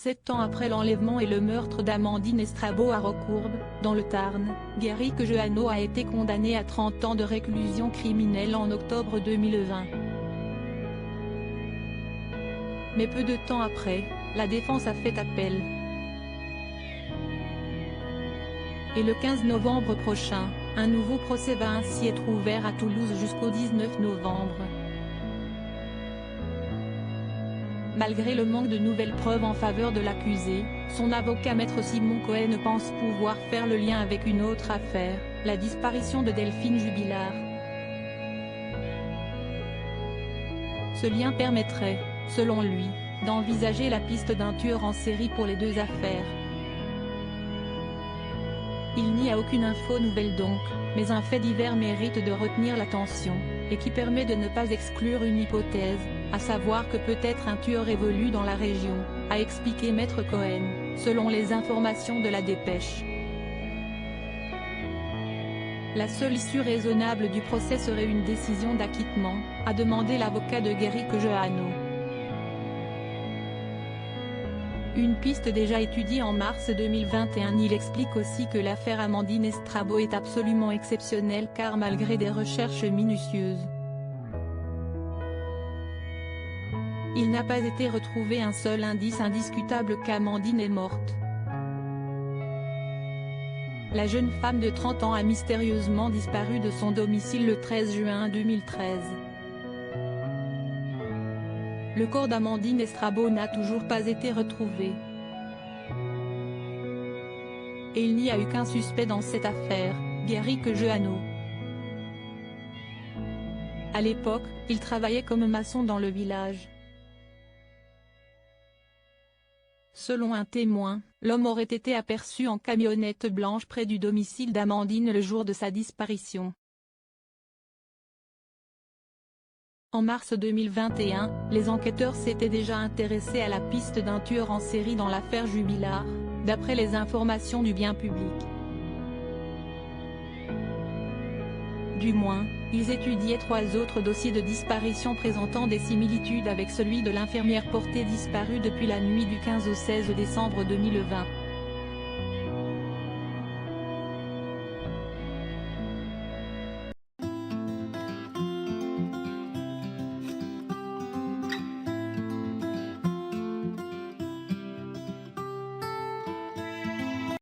7 ans après l'enlèvement et le meurtre d'Amandine Estrabo à Rocourbe, dans le Tarn, Guéric Jeannot a été condamné à 30 ans de réclusion criminelle en octobre 2020. Mais peu de temps après, la défense a fait appel. Et le 15 novembre prochain, un nouveau procès va ainsi être ouvert à Toulouse jusqu'au 19 novembre. Malgré le manque de nouvelles preuves en faveur de l'accusé, son avocat maître Simon Cohen pense pouvoir faire le lien avec une autre affaire, la disparition de Delphine Jubilard. Ce lien permettrait, selon lui, d'envisager la piste d'un tueur en série pour les deux affaires. Il n'y a aucune info nouvelle donc, mais un fait divers mérite de retenir l'attention, et qui permet de ne pas exclure une hypothèse, à savoir que peut-être un tueur évolue dans la région, a expliqué maître Cohen, selon les informations de la dépêche. La seule issue raisonnable du procès serait une décision d'acquittement, a demandé l'avocat de Guéric Jeannot. Une piste déjà étudiée en mars 2021. Il explique aussi que l'affaire Amandine Estrabo est absolument exceptionnelle car malgré des recherches minutieuses, il n'a pas été retrouvé un seul indice indiscutable qu'Amandine est morte. La jeune femme de 30 ans a mystérieusement disparu de son domicile le 13 juin 2013. Le corps d'Amandine Estrabo n'a toujours pas été retrouvé. Et il n'y a eu qu'un suspect dans cette affaire, Guéric Jeannot. À l'époque, il travaillait comme maçon dans le village. Selon un témoin, l'homme aurait été aperçu en camionnette blanche près du domicile d'Amandine le jour de sa disparition. En mars 2021, les enquêteurs s'étaient déjà intéressés à la piste d'un tueur en série dans l'affaire Jubilard, d'après les informations du bien public. Du moins, ils étudiaient 3 autres dossiers de disparition présentant des similitudes avec celui de l'infirmière portée disparue depuis la nuit du 15 au 16 décembre 2020.